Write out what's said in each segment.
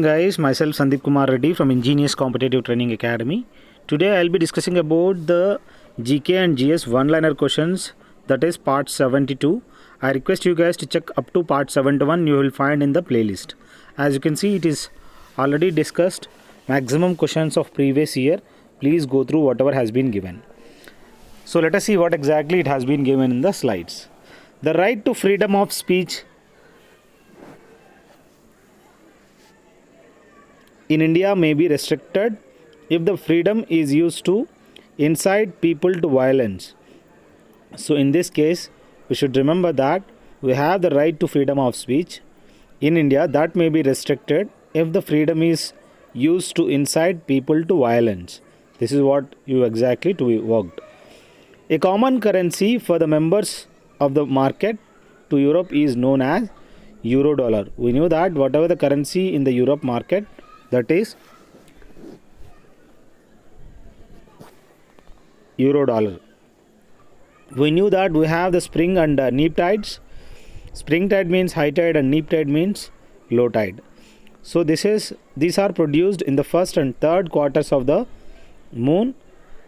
Guys, myself Sandeep Kumar Reddy from Ingenious Competitive Training Academy. Today I'll be discussing about the GK and GS one-liner questions, that is part 72. I request you guys to check up to part 71 you will find in the playlist. As you can see, it is already discussed maximum questions of previous year. Please go through whatever has been given. So let us see what exactly it has been given in the slides. The right to freedom of speech in India may be restricted if the freedom is used to incite people to violence. So, in this case, we should remember that we have the right to freedom of speech in India that may be restricted if the freedom is used to incite people to violence. This is what you exactly to be worked. A common currency for the members of the market to Europe is known as euro dollar. We knew that whatever the currency in the Europe market, that is euro dollar. We knew that we have the spring and neap tides. Spring tide means high tide and neap tide means low tide. So these are produced in the first and third quarters of the moon.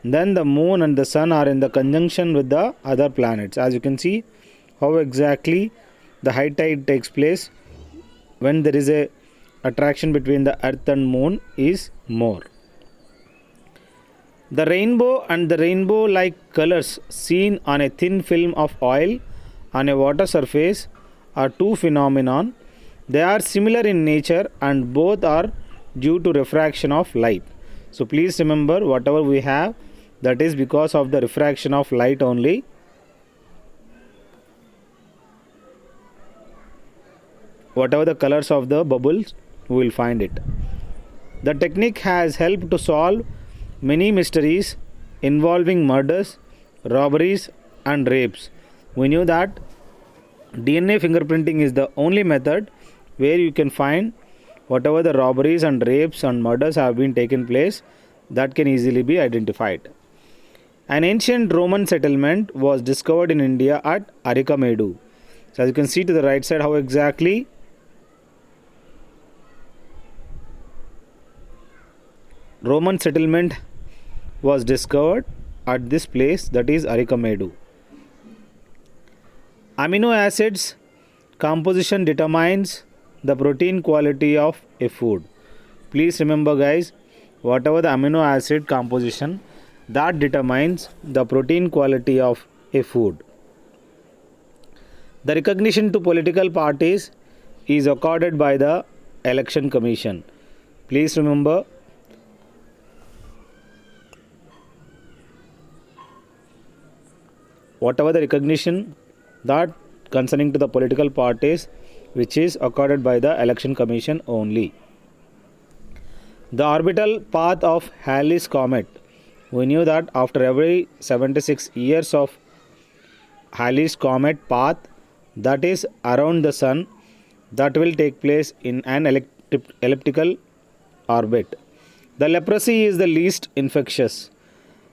Then the moon and the sun are in the conjunction with the other planets. As you can see how exactly the high tide takes place when there is a attraction between the earth and moon is more. The rainbow and the rainbow like colors seen on a thin film of oil on a water surface are two phenomenon. They are similar in nature and both are due to refraction of light. So please remember, whatever we have, that is because of the refraction of light only. Whatever the colors of the bubbles, we will find it. The technique has helped to solve many mysteries involving murders, robberies, and rapes. We knew that DNA fingerprinting is the only method where you can find whatever the robberies and rapes and murders have been taken place, that can easily be identified. An ancient Roman settlement was discovered in India at Arikamedu. So as you can see to the right side how exactly Roman settlement was discovered at this place, that is Arikamedu. Amino acids composition determines the protein quality of a food. Please remember guys, whatever the amino acid composition, that determines the protein quality of a food. The recognition to political parties is accorded by the Election Commission. Please remember, whatever the recognition that concerning to the political parties which is accorded by the Election Commission only. The orbital path of Halley's comet. We knew that after every 76 years of Halley's comet path, that is around the sun, that will take place in an elliptical orbit. The leprosy is the least infectious.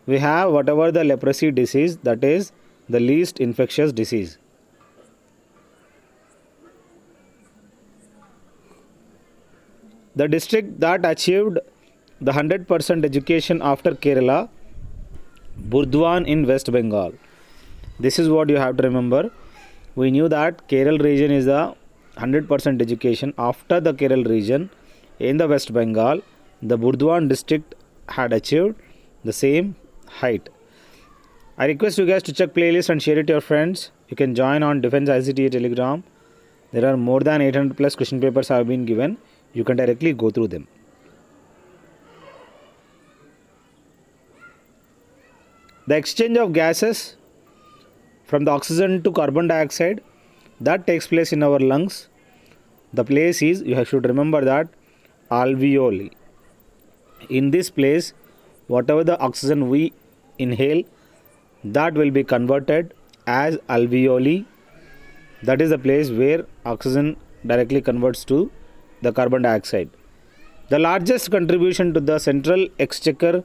We have whatever the leprosy disease, that is the least infectious disease. The district that achieved the 100% education after Kerala, Burdwan in West Bengal. This is what you have to remember. We knew that Kerala region is the 100% education. After the Kerala region in the West Bengal, the Burdwan district had achieved the same height. I request you guys to check playlist and share it to your friends. You can join on Defense ICTA Telegram. There are more than 800 plus question papers have been given. You can directly go through them. The exchange of gases from the oxygen to carbon dioxide, that takes place in our lungs. The place is, you should remember that, alveoli. In this place, whatever the oxygen we inhale, that will be converted as alveoli. That is the place where oxygen directly converts to the carbon dioxide. The largest contribution to the central exchequer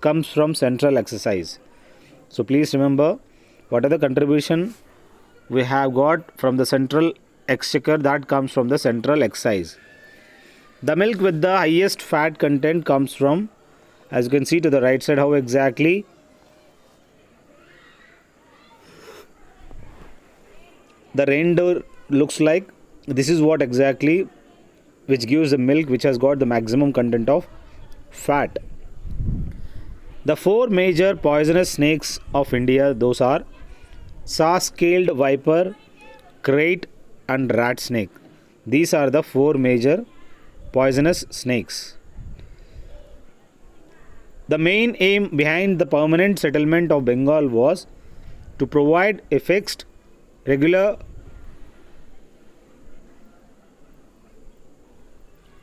comes from central exercise. So please remember, what are the contribution we have got from the central exchequer, that comes from the central excise. The milk with the highest fat content comes from, as you can see to the right side, how exactly the reindeer looks like. This is what exactly which gives the milk which has got the maximum content of fat. The four major poisonous snakes of India, those are saw-scaled viper, krait and rat snake. These are the four major poisonous snakes. The main aim behind the permanent settlement of Bengal was to provide a fixed, regular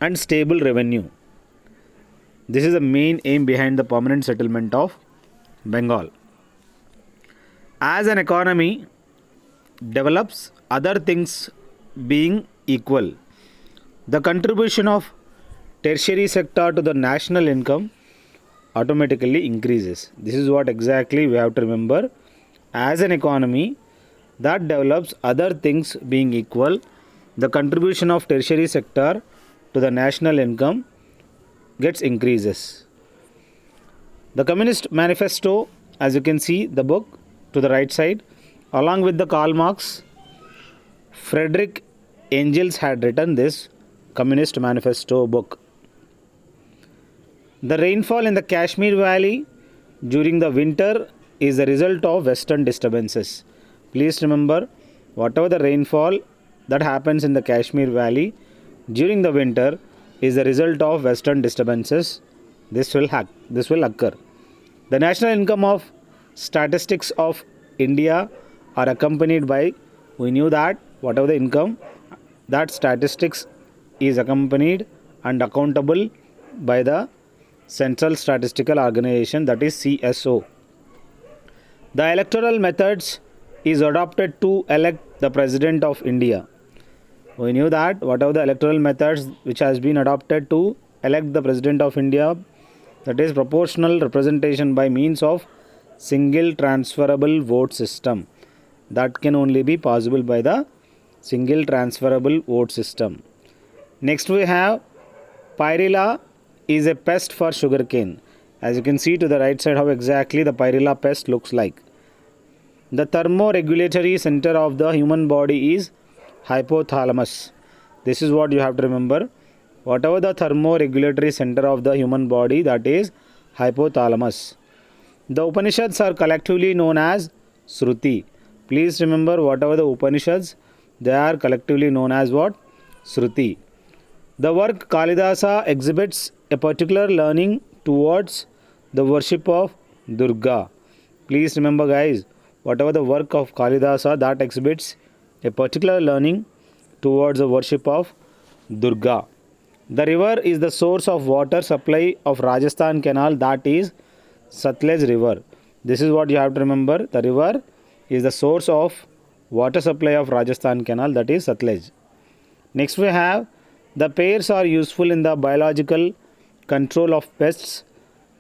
and stable revenue. This is the main aim behind the permanent settlement of Bengal. As an economy develops, other things being equal, the contribution of tertiary sector to the national income automatically increases. This is what exactly we have to remember. As an economy that develops, other things being equal, the contribution of tertiary sector to the national income gets increases. The Communist Manifesto, as you can see the book to the right side, along with the Karl Marx, Frederick Engels had written this Communist Manifesto book. The rainfall in the Kashmir Valley during the winter is the result of western disturbances. Please remember, whatever the rainfall that happens in the Kashmir Valley during the winter is the result of western disturbances. This will occur. The national income of statistics of India are accompanied by, we knew that whatever the income, that statistics is accompanied and accountable by the Central Statistical Organization, that is CSO. The electoral methods is adopted to elect the President of India. We knew that whatever the electoral methods which has been adopted to elect the President of India, that is proportional representation by means of single transferable vote system. That can only be possible by the single transferable vote system. Next we have Pyrrhilla is a pest for sugarcane. As you can see to the right side how exactly the Pyrrhilla pest looks like. The thermoregulatory center of the human body is hypothalamus. This is what you have to remember. Whatever the thermoregulatory center of the human body, that is hypothalamus. The Upanishads are collectively known as Shruti. Please remember, whatever the Upanishads, they are collectively known as what? Shruti. The work Kalidasa exhibits a particular learning towards the worship of Durga. Please remember guys, whatever the work of Kalidasa, that exhibits a particular learning towards the worship of Durga. The river is the source of water supply of Rajasthan canal, that is Satluj river. This is what you have to remember. The river is the source of water supply of Rajasthan canal, that is Satluj. Next we have the pears are useful in the biological control of pests.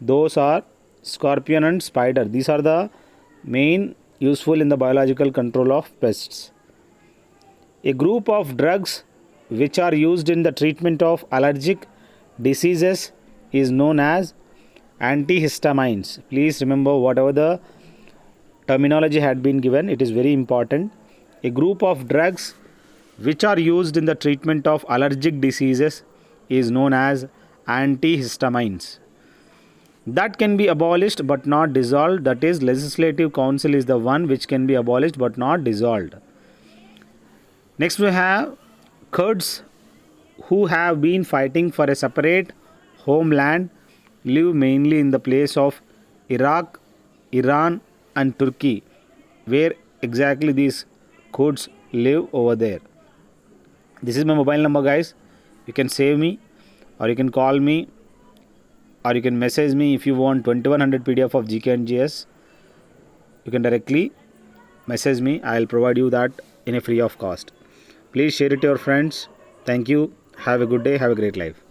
Those are scorpion and spider. These are the main useful in the biological control of pests. A group of drugs which are used in the treatment of allergic diseases is known as antihistamines. Please remember whatever the terminology had been given, it is very important. A group of drugs which are used in the treatment of allergic diseases is known as antihistamines. That can be abolished but not dissolved, that is legislative council is the one which can be abolished but not dissolved. Next we have Kurds who have been fighting for a separate homeland live mainly in the place of Iraq, Iran and Turkey. Where exactly these Kurds live over there. This is my mobile number guys. You can save me or you can call me or you can message me if you want 2100 PDF of GK and GS. You can directly message me. I will provide you that in a free of cost. Please share it to your friends. Thank you. Have a good day. Have a great life.